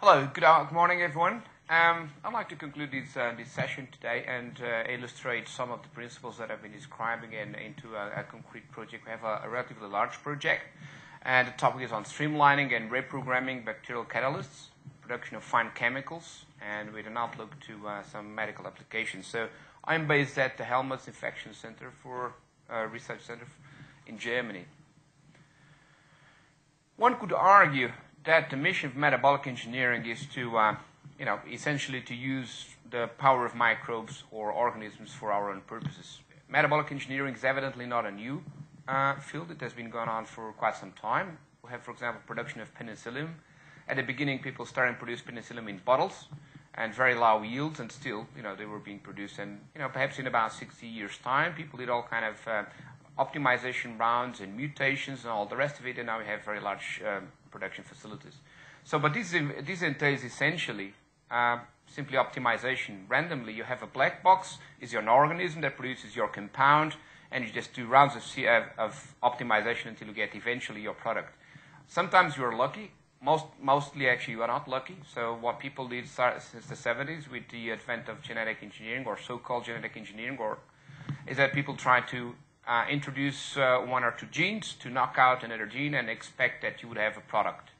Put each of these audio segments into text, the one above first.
Hello, good morning, everyone. I'd like to conclude this session today and illustrate some of the principles that I've been describing into a concrete project. We have a relatively large project, and the topic is on streamlining and reprogramming bacterial catalysts, production of fine chemicals, and with an outlook to some medical applications. So I'm based at the Helmholtz Infection Center Research Center in Germany. One could argue that the mission of metabolic engineering is to, essentially to use the power of microbes or organisms for our own purposes. Metabolic engineering is evidently not a new field. It has been going on for quite some time. We have, for example, production of penicillin. At the beginning, people started to produce penicillin in bottles and very low yields, and still, they were being produced. And, perhaps in about 60 years' time, people did all kind of optimization rounds and mutations and all the rest of it, and now we have very large production facilities. But this entails essentially simply optimization. Randomly, you have a black box, is an organism that produces your compound, and you just do rounds of optimization until you get eventually your product. Sometimes you are lucky. Mostly, actually, you are not lucky. So what people did since the 70s with the advent of genetic engineering, or so-called genetic engineering, is that people try to introduce one or two genes to knock out another gene and expect that you would have a product.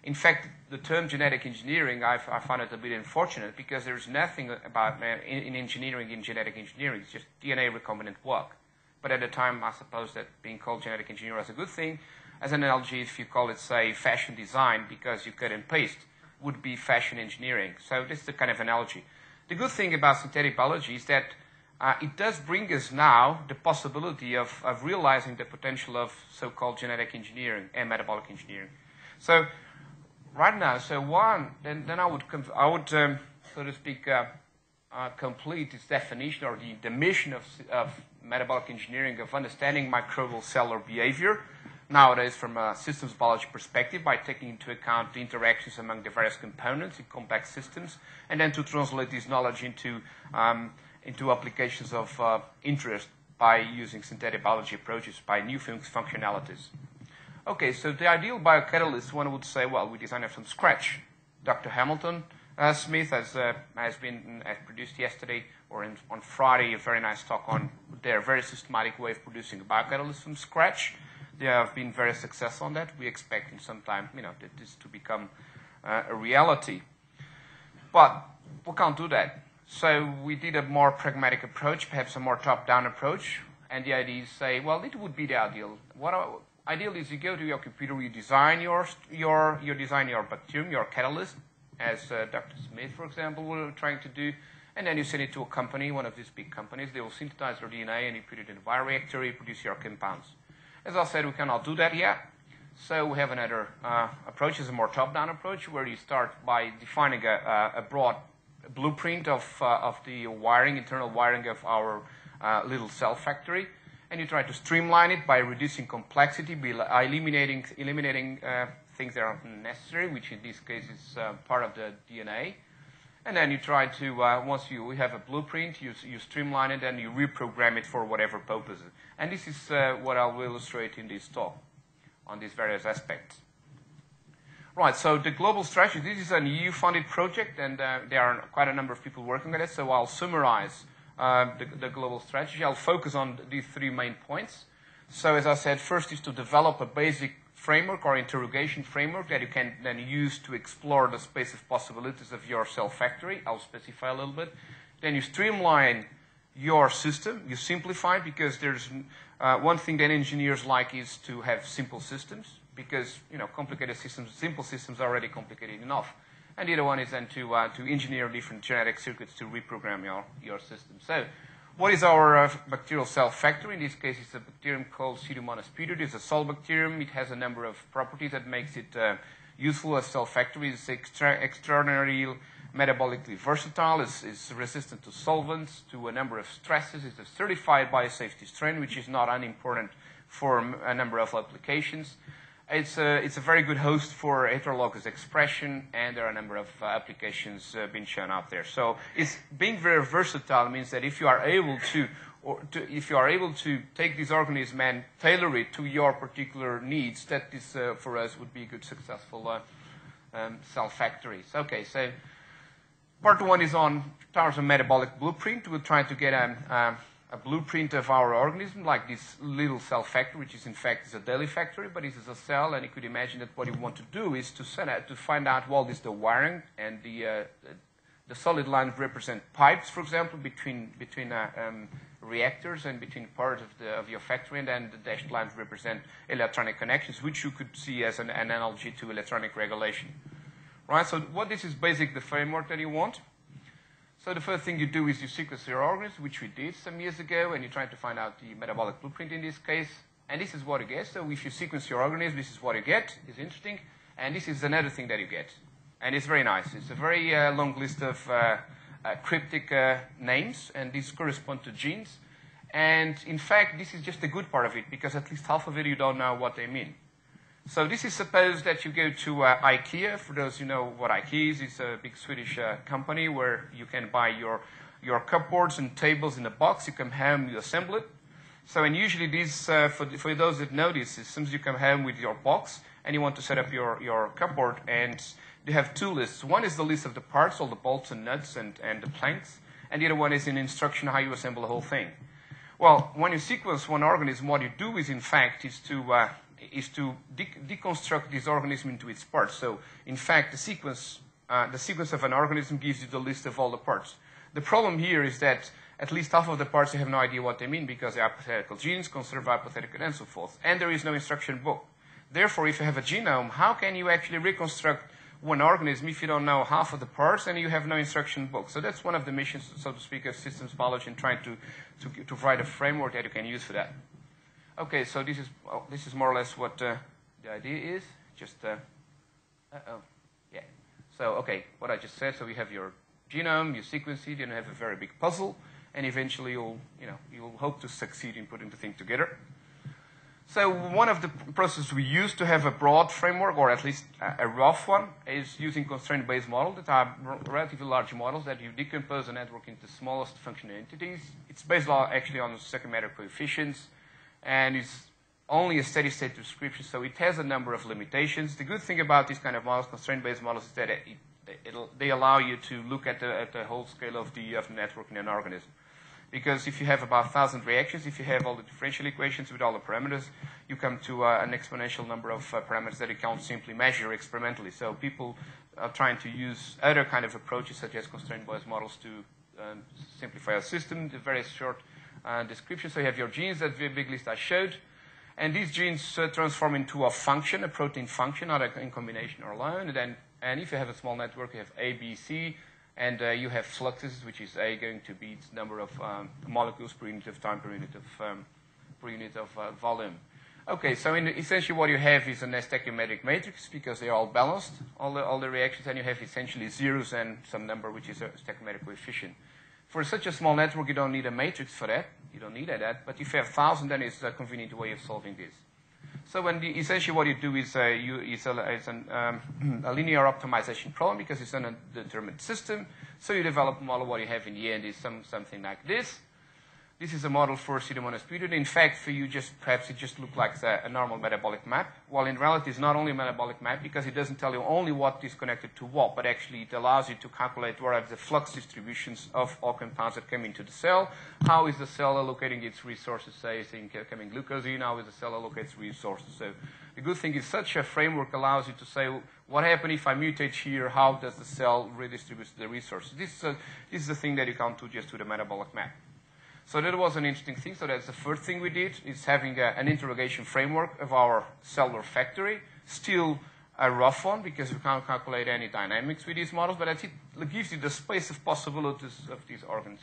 In fact, the term genetic engineering, I find it a bit unfortunate because there's nothing about in engineering, in genetic engineering. It's just DNA recombinant work. But at the time, I suppose that being called genetic engineer was a good thing. As an analogy, if you call it, say, fashion design because you cut and paste, would be fashion engineering. So this is the kind of analogy. The good thing about synthetic biology is that it does bring us now the possibility of realizing the potential of so-called genetic engineering and metabolic engineering. So right now, then I would so to speak, complete its definition or the mission of metabolic engineering, of understanding microbial cellular behavior nowadays from a systems biology perspective by taking into account the interactions among the various components in complex systems, and then to translate this knowledge into applications of interest by using synthetic biology approaches, by new functionalities. Okay, so the ideal biocatalyst, one would say, well, we designed it from scratch. Dr. Hamilton Smith has produced yesterday or on Friday a very nice talk on their very systematic way of producing a biocatalyst from scratch. They have been very successful on that. We expect in some time, that this to become a reality. But we can't do that. So we did a more pragmatic approach, perhaps a more top-down approach, and the idea is say, well, it would be the ideal. Ideal is you go to your computer, you design your bacterium, your catalyst, as Dr. Smith, for example, were trying to do, and then you send it to a company, one of these big companies. They will synthesize your DNA, and you put it in a bioreactor, you produce your compounds. As I said, we cannot do that yet. So we have another approach, is a more top-down approach, where you start by defining a broad blueprint of the wiring, internal wiring of our little cell factory, and you try to streamline it by reducing complexity, by eliminating things that are necessary, which in this case is part of the DNA. And then you try to, once you have a blueprint, you streamline it and you reprogram it for whatever purposes. And this is what I will illustrate in this talk on these various aspects. Right, so the global strategy, this is an EU-funded project, and there are quite a number of people working on it, so I'll summarize the global strategy. I'll focus on these three main points. So as I said, first is to develop a basic framework or interrogation framework that you can then use to explore the space of possibilities of your cell factory. I'll specify a little bit. Then you streamline your system. You simplify, because there's one thing that engineers like is to have simple systems, because complicated systems, simple systems are already complicated enough. And the other one is then to engineer different genetic circuits to reprogram your system. So what is our bacterial cell factory? In this case, it's a bacterium called Pseudomonas putrid. It's a sol bacterium. It has a number of properties that makes it useful as cell factory. It's extraordinarily metabolically versatile. It's resistant to solvents, to a number of stresses. It's a certified biosafety strain, which is not unimportant for a number of applications. It's a very good host for heterologous expression, and there are a number of applications being shown out there. So it's being very versatile means that if you are able to take this organism and tailor it to your particular needs, that this for us would be a good successful cell factories. Okay, so part one is on terms of metabolic blueprint. We'll try to get a blueprint of our organism, like this little cell factory, which is in fact is a daily factory, but it is a cell, and you could imagine that what you want to do is to find out what is the wiring, and the solid lines represent pipes, for example, between reactors and between parts of your factory, and then the dashed lines represent electronic connections, which you could see as an analogy to electronic regulation. Right, so what this is basically the framework that you want. So the first thing you do is you sequence your organism, which we did some years ago, and you try to find out the metabolic blueprint in this case. And this is what you get. So if you sequence your organism, this is what you get. It's interesting. And this is another thing that you get. And it's very nice. It's a very long list of cryptic names, and these correspond to genes. And in fact, this is just the good part of it, because at least half of it you don't know what they mean. So this is suppose that you go to IKEA. For those who know what IKEA is, it's a big Swedish company where you can buy your cupboards and tables in a box. You come home, you assemble it. So, and usually these, for those that know these systems, you come home with your box and you want to set up your cupboard, and they have two lists. One is the list of the parts, all the bolts and nuts and the planks, and the other one is an instruction how you assemble the whole thing. Well, when you sequence one organism, what you do is, in fact, is to deconstruct this organism into its parts. So, in fact, the sequence of an organism gives you the list of all the parts. The problem here is that at least half of the parts you have no idea what they mean, because they are hypothetical genes, conserved hypothetical, and so forth. And there is no instruction book. Therefore, if you have a genome, how can you actually reconstruct one organism if you don't know half of the parts and you have no instruction book? So that's one of the missions, so to speak, of systems biology, in trying to provide a framework that you can use for that. Okay, so this is more or less what the idea is. Just yeah. So okay, what I just said. So we have your genome, you sequence it, and you have a very big puzzle, and eventually you'll hope to succeed in putting the thing together. So one of the processes we use to have a broad framework, or at least a rough one, is using constraint-based models that are relatively large models that you decompose a network into smallest functional entities. It's based actually on second matter coefficients, and it's only a steady-state description, so it has a number of limitations. The good thing about these kind of models, constraint-based models, is that they allow you to look at the whole scale of the network in an organism. Because if you have about 1,000 reactions, if you have all the differential equations with all the parameters, you come to an exponential number of parameters that you can't simply measure experimentally. So people are trying to use other kind of approaches, such as constraint-based models, to simplify a system. The very short description. So you have your genes, that very big list I showed. And these genes transform into a function, a protein function, either in combination or alone. And if you have a small network, you have A, B, C. And you have fluxes, which is A going to be its number of molecules per unit of time, per unit of volume. Okay, so essentially what you have is an stoichiometric matrix, because they are all balanced, all the reactions, and you have essentially zeros and some number which is a stoichiometric coefficient. For such a small network, you don't need a matrix for that. You don't need that. But if you have 1,000, then it's a convenient way of solving this. So essentially what you do is it's a linear optimization problem, because it's an undetermined system. So you develop a model. What you have in the end is something like this. This is a model for Pseudomonas butyrate. In fact, for you, perhaps it just looks like a normal metabolic map. While in reality, it's not only a metabolic map, because it doesn't tell you only what is connected to what, but actually it allows you to calculate what are the flux distributions of all compounds that come into the cell. How is the cell allocating its resources, say, coming glucose in? How is the cell allocates resources? So the good thing is such a framework allows you to say, what happens if I mutate here? How does the cell redistribute the resources? This is the thing that you can't do just with a metabolic map. So that was an interesting thing. So that's the first thing we did, is having an interrogation framework of our cellular factory. Still a rough one, because we can't calculate any dynamics with these models, but it gives you the space of possibilities of these organs.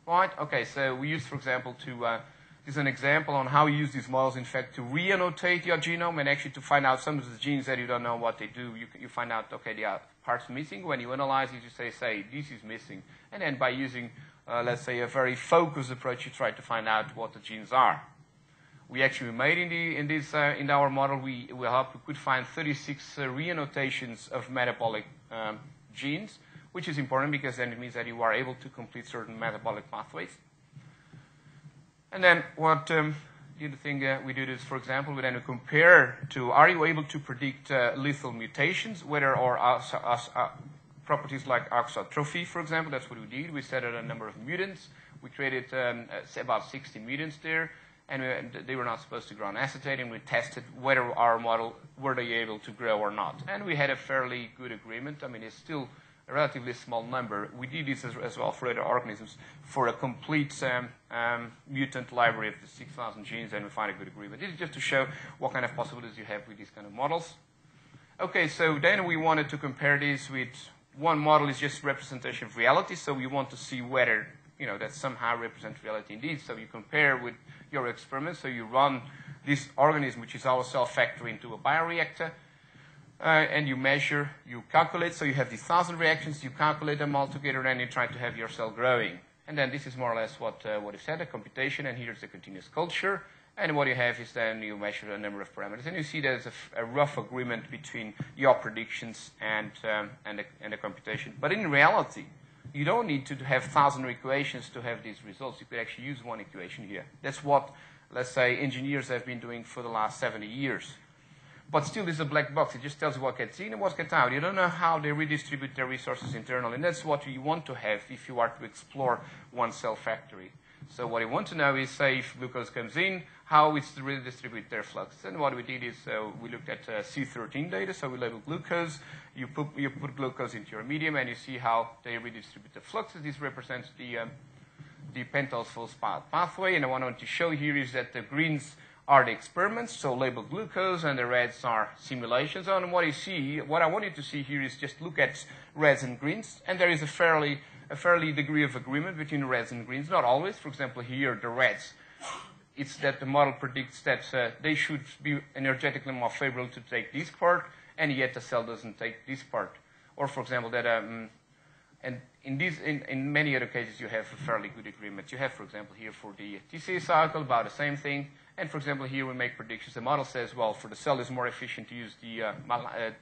Right? Okay, so we used, for example, this is an example on how you use these models, in fact, to re-annotate your genome, and actually to find out some of the genes that you don't know what they do. You find out, okay, there are parts missing. When you analyze it, you say, this is missing. And then by using let's say a very focused approach, you try to find out what the genes are. We actually made in our model, we could find 36 re-annotations of metabolic genes, which is important, because then it means that you are able to complete certain metabolic pathways. And then what the other thing we do is, for example, we then compare to, are you able to predict lethal mutations, whether or properties like auxotrophy, for example. That's what we did. We set out a number of mutants. We created about 60 mutants there, and they were not supposed to grow on acetate, and we tested whether our model, were they able to grow or not. And we had a fairly good agreement. I mean, it's still a relatively small number. We did this as well for other organisms for a complete mutant library of the 6,000 genes, and we find a good agreement. This is just to show what kind of possibilities you have with these kind of models. Okay, so then we wanted to compare this with one model is just representation of reality, so we want to see whether, you know, that somehow represents reality indeed. So you compare with your experiment, so you run this organism, which is our cell factory, into a bioreactor, and you measure, you calculate, so you have these 1,000 reactions, you calculate them all together, and you try to have your cell growing. And then this is more or less what is said, a computation, and here's a continuous culture. And what you have is then you measure a number of parameters, and you see there's a rough agreement between your predictions and the computation. But in reality, you don't need to have 1,000 equations to have these results. You could actually use one equation here. That's what, let's say, engineers have been doing for the last 70 years. But still, it's a black box. It just tells you what gets in and what gets out. You don't know how they redistribute their resources internally, and that's what you want to have if you are to explore one cell factory. So what you want to know is, say, if glucose comes in, how it's to redistribute their flux. And what we did is we looked at C13 data, so we labeled glucose. You put glucose into your medium, and you see how they redistribute the fluxes. This represents the pentose-phosphate pathway, and what I want to show here is that the greens are the experiments, so labeled glucose, and the reds are simulations. And what I want you to see here is just look at reds and greens, and there is a fairly degree of agreement between reds and greens. Not always. For example, here, the reds, it's that the model predicts that they should be energetically more favorable to take this part, and yet the cell doesn't take this part. Or, for example, that, and in many other cases, you have a fairly good agreement. You have, for example, here for the TCA cycle, about the same thing. And, for example, here we make predictions. The model says, well, for the cell, it's more efficient to use the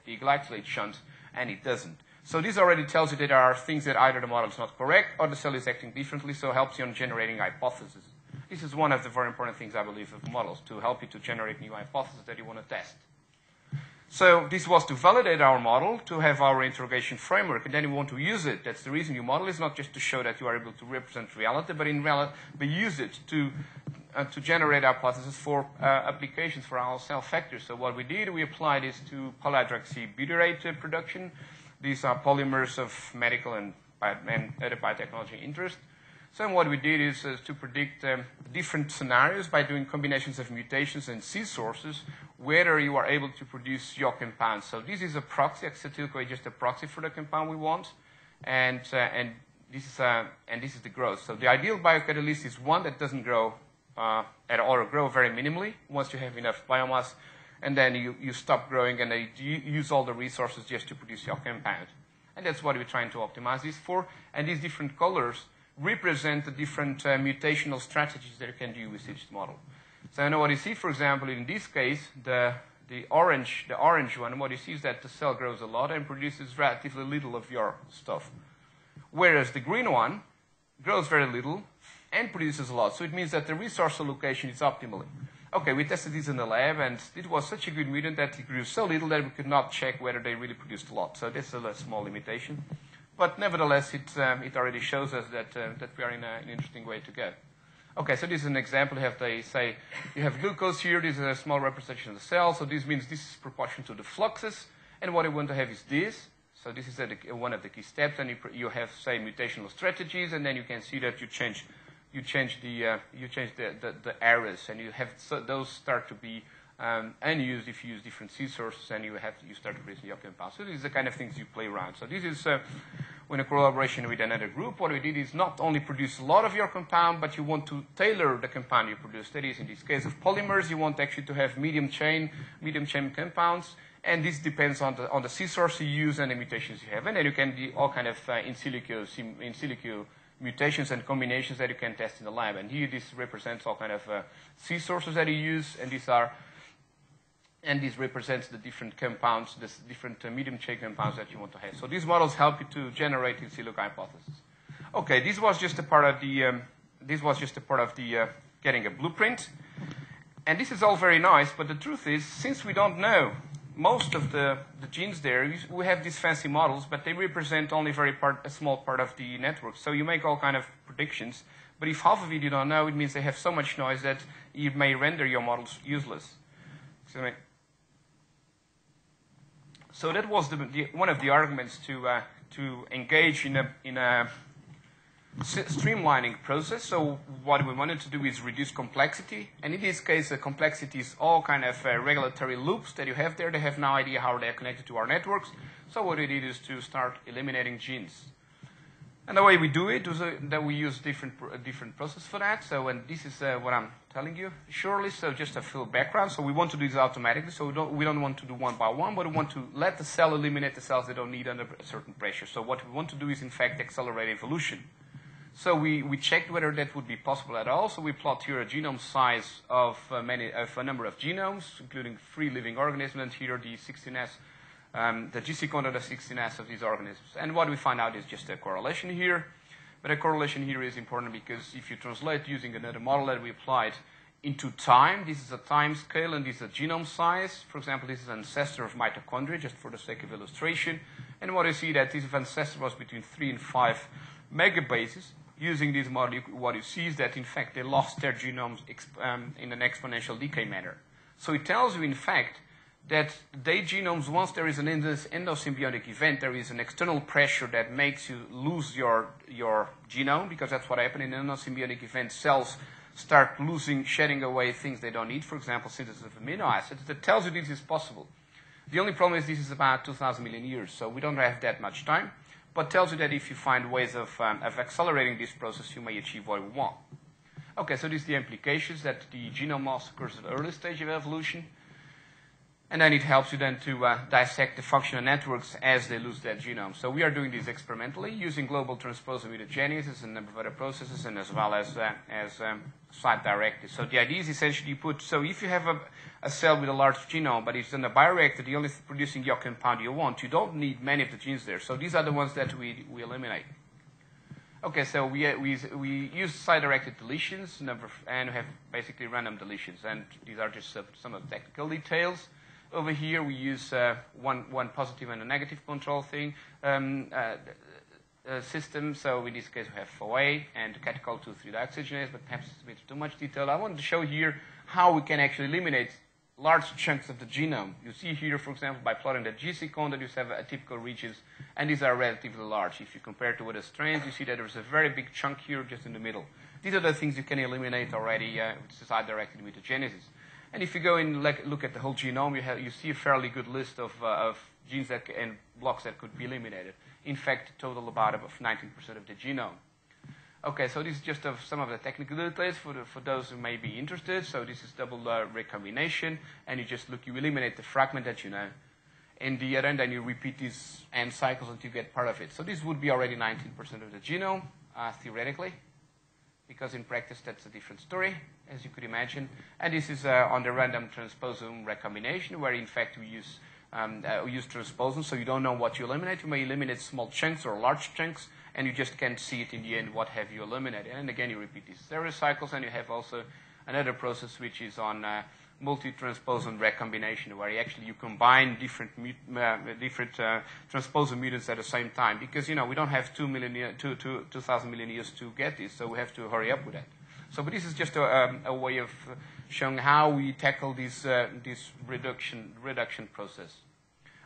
glycolate shunt, and it doesn't. So this already tells you that there are things that either the model is not correct or the cell is acting differently, so it helps you on generating hypotheses. This is one of the very important things, I believe, of models, to help you to generate new hypotheses that you want to test. So this was to validate our model, to have our interrogation framework, and then you want to use it. That's the reason you model is not just to show that you are able to represent reality, but in reality, we use it to generate hypotheses for applications for our cell factors. So what we did, we applied this to polyhydroxybutyrate production. These are polymers of medical and other biotechnology interest. So what we did is to predict different scenarios by doing combinations of mutations and seed sources, whether you are able to produce your compound. So this is a proxy. Acetyl-CoA is just a proxy for the compound we want, and this is the growth. So the ideal biocatalyst is one that doesn't grow at all, or grow very minimally once you have enough biomass, and then you stop growing and you use all the resources just to produce your compound. And that's what we're trying to optimize this for. And these different colors represent the different mutational strategies that you can do with each model. So now what you see, for example, in this case, the orange one, what you see is that the cell grows a lot and produces relatively little of your stuff. Whereas the green one grows very little and produces a lot. So it means that the resource allocation is optimally. Okay, we tested this in the lab, and it was such a good mutant that it grew so little that we could not check whether they really produced a lot. So this is a small limitation. But nevertheless, it already shows us that we are in an interesting way to go. Okay, so this is an example. They say you have glucose here. This is a small representation of the cell. So this means this is proportional to the fluxes. And what I want to have is this. So this is one of the key steps. And you have, say, mutational strategies. And then you can see that you change the errors. And you have those start to be unused if you use different seed sources, and you start producing your compound. So these are the kind of things you play around. So this is in a collaboration with another group. What we did is not only produce a lot of your compound, but you want to tailor the compound you produce. That is, in this case of polymers, you want actually to have medium chain compounds, and this depends on the seed source you use and the mutations you have. And then you can do all kind of in silico mutations and combinations that you can test in the lab. And here this represents all kind of seed sources that you use, and this represents the different compounds, the different medium chain compounds that you want to have. So these models help you to generate in silico hypotheses. Okay, this was just a part of the getting a blueprint. And this is all very nice, but the truth is, since we don't know most of the genes there, we have these fancy models, but they represent only a small part of the network. So you make all kind of predictions, but if half of it you don't know, it means they have so much noise that you may render your models useless. So that was one of the arguments to engage in a streamlining process. So what we wanted to do is reduce complexity, and in this case, the complexity is all kind of regulatory loops that you have there. They have no idea how they are connected to our networks. So what we did is to start eliminating genes. And the way we do it is that we use a different process for that. So, and this is what I'm telling you shortly. So just a full background. So we want to do this automatically. So we don't want to do one by one, but we want to let the cell eliminate the cells they don't need under a certain pressure. So what we want to do is, in fact, accelerate evolution. So we checked whether that would be possible at all. So we plot here a genome size of a number of genomes, including free living organisms, and here the 16S, the GC count of the 16S of these organisms. And what we find out is just a correlation here. But a correlation here is important because if you translate using another model that we applied into time, this is a time scale and this is a genome size. For example, this is an ancestor of mitochondria, just for the sake of illustration. And what you see that this ancestor was between 3 and 5 megabases. Using this model, what you see is that, in fact, they lost their genomes in an exponential decay manner. So it tells you, in fact, that their genomes, once there is an endosymbiotic event, there is an external pressure that makes you lose your genome, because that's what happens in an endosymbiotic event. Cells start shedding away things they don't need, for example, synthesis of amino acids. That tells you this is possible. The only problem is this is about 2,000 million years, so we don't have that much time. But tells you that if you find ways of accelerating this process, you may achieve what we want. Okay, so these are the implications that the genome loss occurs at the early stage of evolution. And then it helps you then to dissect the functional networks as they lose their genome. So we are doing this experimentally using global transposon mutagenesis and a number of other processes, and as well as site-directed. So the idea is essentially so if you have a cell with a large genome, but it's in a bioreactor, the only producing your compound you want, you don't need many of the genes there. So these are the ones that we eliminate. Okay, so we use site-directed deletions, and we have basically random deletions. And these are just some of the technical details. Over here, we use one positive and a negative control system. So in this case, we have FOA and catechol 2,3-dioxygenase, but perhaps it's a bit too much detail. I wanted to show here how we can actually eliminate large chunks of the genome. You see here, for example, by plotting the GC cone, that you have atypical regions, and these are relatively large. If you compare to other strains, you see that there's a very big chunk here just in the middle. These are the things you can eliminate already with site-directed mutagenesis. And if you go and look at the whole genome, you see a fairly good list of genes and blocks that could be eliminated. In fact, total about 19% of the genome. Okay, so this is just some of the technical details for those who may be interested. So this is double recombination, and you eliminate the fragment that you know. In the other end, then you repeat these end cycles until you get part of it. So this would be already 19% of the genome, theoretically, because in practice that's a different story, as you could imagine. And this is on the random transposon recombination, where in fact we use transposon, so you don't know what you eliminate. You may eliminate small chunks or large chunks, and you just can't see it in the end what have you eliminated. And again, you repeat these stereo cycles, and you have also another process which is on multi-transposon recombination, where you combine different transposon mutants at the same time, because we don't have 2,000 million years to get this, so we have to hurry up with that. So, but this is just a way of showing how we tackle this reduction process.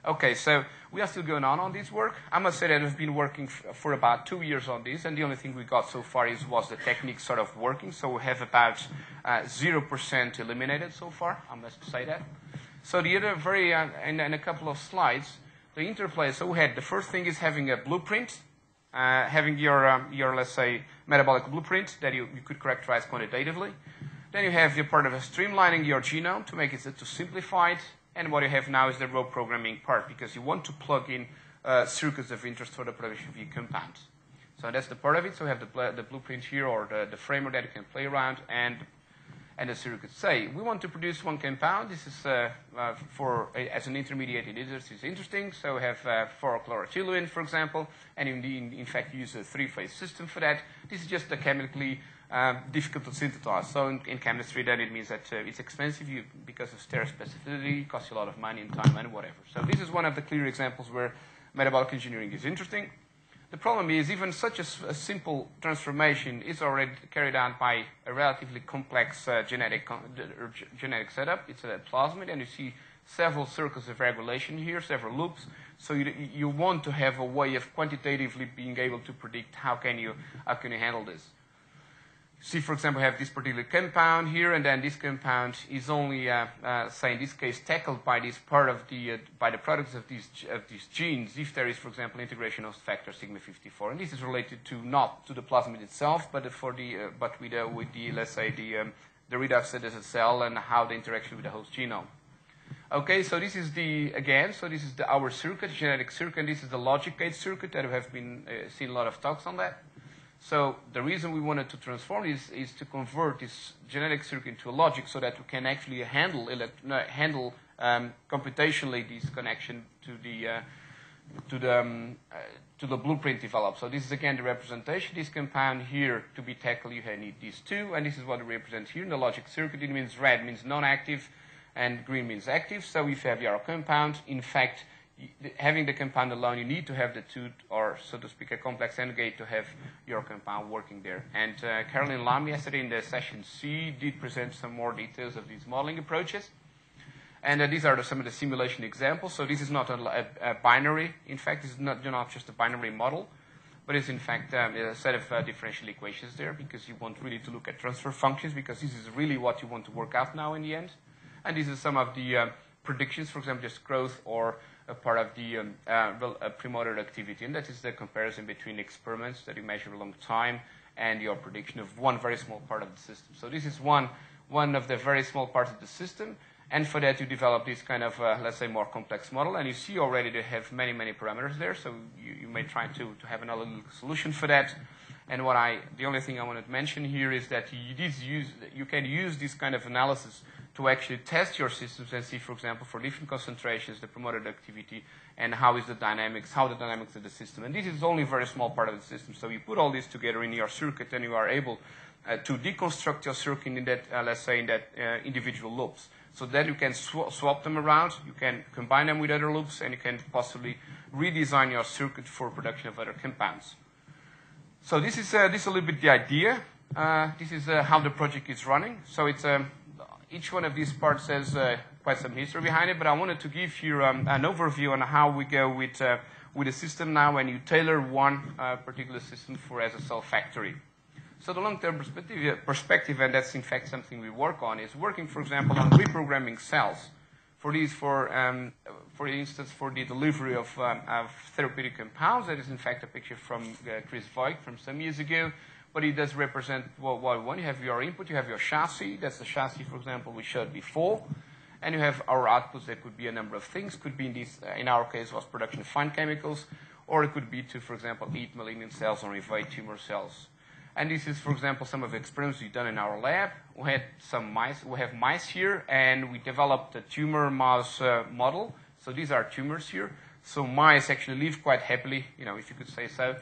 Okay, so we are still going on this work. I must say that I've been working for about 2 years on this, and the only thing we got so far was the technique sort of working. So we have about 0% eliminated so far, I must say that. So the other in a couple of slides, the interplay. So we had the first thing is having a blueprint, having your let's say metabolic blueprint that you could characterize quantitatively. Then you have your part of streamlining your genome to make it to simplify it. And what you have now is the raw programming part, because you want to plug in circuits of interest for the production of your compounds. So that's the part of it. So we have the blueprint here, or the framework that you can play around. And and the circuit say, we want to produce one compound. This is as an intermediate inhibitor, this is interesting. So we have 4-chlorotoluene, for example, and in fact use a 3-phase system for that. This is just chemically difficult to synthesize. So in chemistry, then it means that it's expensive because of stereospecificity, costs you a lot of money and time and whatever. So this is one of the clear examples where metabolic engineering is interesting. The problem is even such a simple transformation is already carried out by a relatively complex genetic setup. It's a plasmid, and you see several circles of regulation here, several loops. So you want to have a way of quantitatively being able to predict how can you handle this. See, for example, I have this particular compound here, and then this compound is only, say in this case, tackled by this part of by the products of these genes. If there is, for example, integration of factor sigma 54, and this is related to not to the plasmid itself, but with the let's say the redox as a cell and how the interaction with the host genome. Okay, so this is our circuit, genetic circuit, and this is the logic gate circuit that we have been seen a lot of talks on that. So the reason we wanted to transform is to convert this genetic circuit into a logic so that we can actually handle computationally this connection to the blueprint developed. So this is again the representation. This compound here to be tackled, you need these two, and this is what it represents here in the logic circuit. It means red means non-active, and green means active. So if you have your compound, in fact, having the compound alone, you need to have the two, or so to speak, a complex AND gate to have your compound working there. And Caroline Lam yesterday in the session C did present some more details of these modeling approaches. And these are some of the simulation examples. So this is not a binary. In fact, this is not just a binary model, but it's in fact a set of differential equations there, because you want really to look at transfer functions, because this is really what you want to work out now in the end. And these are some of the predictions, for example, just growth or a part of the premotor activity, and that is the comparison between experiments that you measure along time and your prediction of one very small part of the system. So this is one of the very small parts of the system, and for that you develop this kind of, let's say, more complex model, and you see already they have many, many parameters there, so you may try to have another little solution for that. And the only thing I wanted to mention here is that you can use this kind of analysis to actually test your systems and see, for example, for different concentrations, the promoted activity, and how the dynamics of the system. And this is only a very small part of the system. So you put all this together in your circuit, and you are able to deconstruct your circuit in that, let's say, in that individual loops. So that you can swap them around, you can combine them with other loops, and you can possibly redesign your circuit for production of other compounds. So this is a little bit the idea. This is how the project is running. So it's each one of these parts has quite some history behind it, but I wanted to give you an overview on how we go with the system now when you tailor one particular system as a cell factory. So the long-term perspective, and that's in fact something we work on, is working, for example, on reprogramming cells. For instance, for the delivery of therapeutic compounds. That is in fact a picture from Chris Voigt from some years ago. But it does represent, one, you have your input, you have your chassis. That's the chassis, for example, we showed before. And you have our outputs. That could be a number of things. Could be, in our case, was production of fine chemicals. Or it could be to, for example, eat malignant cells or invade tumor cells. And this is, for example, some of the experiments we've done in our lab. We had some mice. We have mice here, and we developed a tumor mouse model. So these are tumors here. So mice actually live quite happily, if you could say so,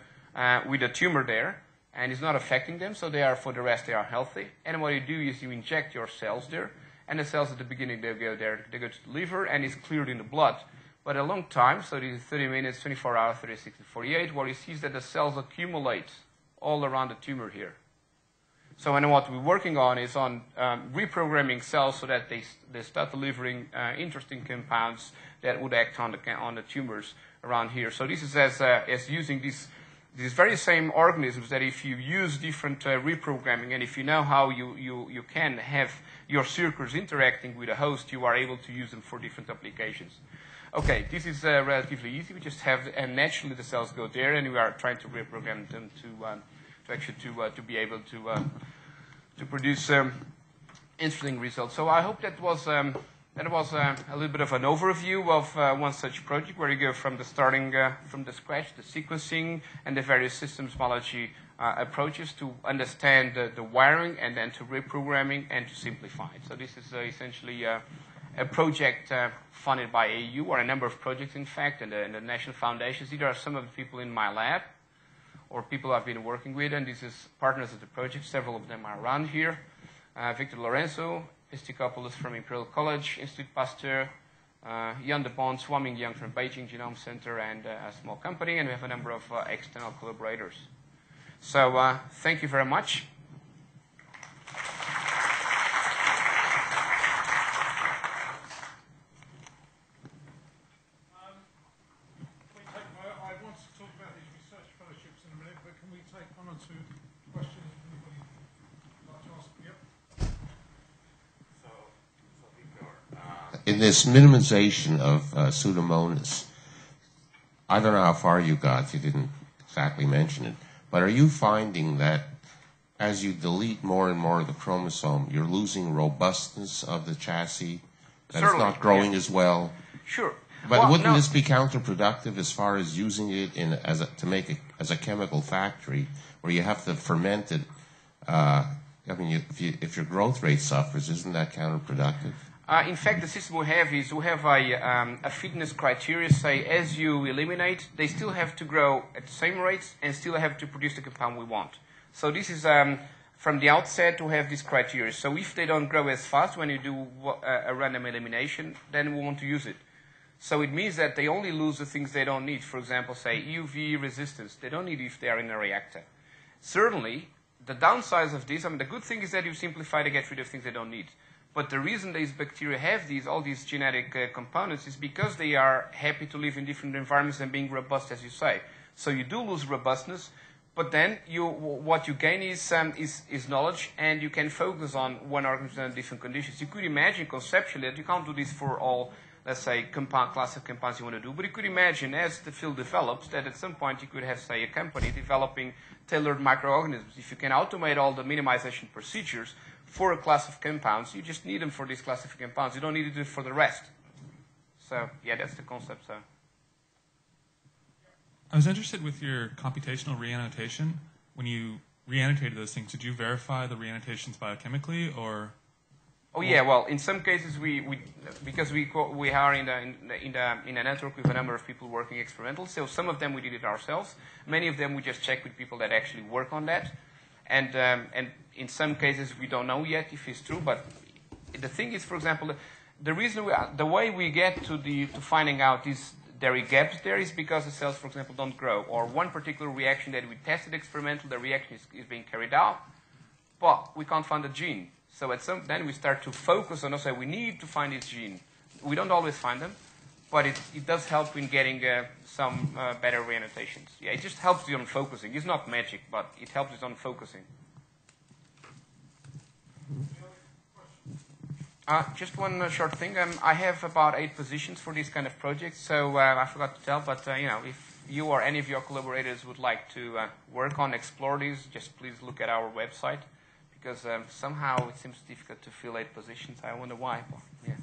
with a tumor there. And it's not affecting them, so for the rest, they are healthy. And what you do is you inject your cells there, and the cells at the beginning, they go there, they go to the liver, and it's cleared in the blood. But a long time, so this is 30 minutes, 24 hours, 36 to 48, what you see is that the cells accumulate all around the tumor here. So what we're working on is on reprogramming cells so that they start delivering interesting compounds that would act on the tumors around here. So this is as using these very same organisms that if you use different reprogramming, and if you know how you can have your circuits interacting with a host, you are able to use them for different applications. Okay, this is relatively easy. We just have, and naturally the cells go there, and we are trying to reprogram them to be able to produce interesting results. So I hope that was That was a little bit of an overview of one such project where you go from the starting from the scratch, the sequencing, and the various systems homology approaches to understand the wiring and then to reprogramming and to simplify it. So this is essentially a project funded by AU, or a number of projects, in fact, and the national foundations. These are some of the people in my lab, or people I've been working with, and this is partners of the project. Several of them are around here. Victor Lorenzo, Pistikopoulos from Imperial College, Institut Pasteur, Jan de Pont, Swaming Yang from Beijing Genome Center, and a small company, and we have a number of external collaborators. So thank you very much. In this minimization of Pseudomonas, I don't know how far you got, you didn't exactly mention it, but are you finding that as you delete more and more of the chromosome, you're losing robustness of the chassis, that Certainly, it's not growing as well? Sure. But well, wouldn't no. this be counterproductive as far as using it to make it as a chemical factory where you have to ferment it? I mean, if your growth rate suffers, isn't that counterproductive? In fact, the system we have is we have a fitness criteria. Say, as you eliminate, they still have to grow at the same rates and still have to produce the compound we want. So this is from the outset to have this criteria. So if they don't grow as fast when you do a random elimination, then we want to use it. So it means that they only lose the things they don't need. For example, say EUV resistance. They don't need it if they are in a reactor. Certainly, the downsides of this, I mean, the good thing is that you simplify to get rid of things they don't need. But the reason these bacteria have all these genetic components is because they are happy to live in different environments and being robust, as you say. So you do lose robustness, but then what you gain is knowledge, and you can focus on one organism under different conditions. You could imagine conceptually that you can't do this for all, let's say, class of compounds you want to do, but you could imagine as the field develops that at some point you could have, say, a company developing tailored microorganisms. If you can automate all the minimization procedures for a class of compounds, you just need them for this class of compounds. You don't need to do it for the rest. So, yeah, that's the concept. So, I was interested with your computational reannotation. When you reannotated those things, did you verify the reannotations biochemically, or? Oh yeah, well, in some cases because we are in a network with a number of people working experimental. So some of them we did it ourselves. Many of them we just check with people that actually work on that. And in some cases we don't know yet if it's true. But the thing is, for example, the way we get to finding out these dairy gaps there is because the cells, for example, don't grow, or one particular reaction that we tested experimental, the reaction is being carried out, but we can't find the gene. So then we start to focus on, okay, we need to find this gene. We don't always find them, but it does help in getting some better reannotations. Yeah, it just helps you on focusing. It's not magic, but it helps you on focusing. Just one short thing. I have about 8 positions for this kind of project, so I forgot to tell, but if you or any of your collaborators would like to work on, explore these, just please look at our website. Because somehow it seems difficult to fill 8 positions. I wonder why. Well, yeah.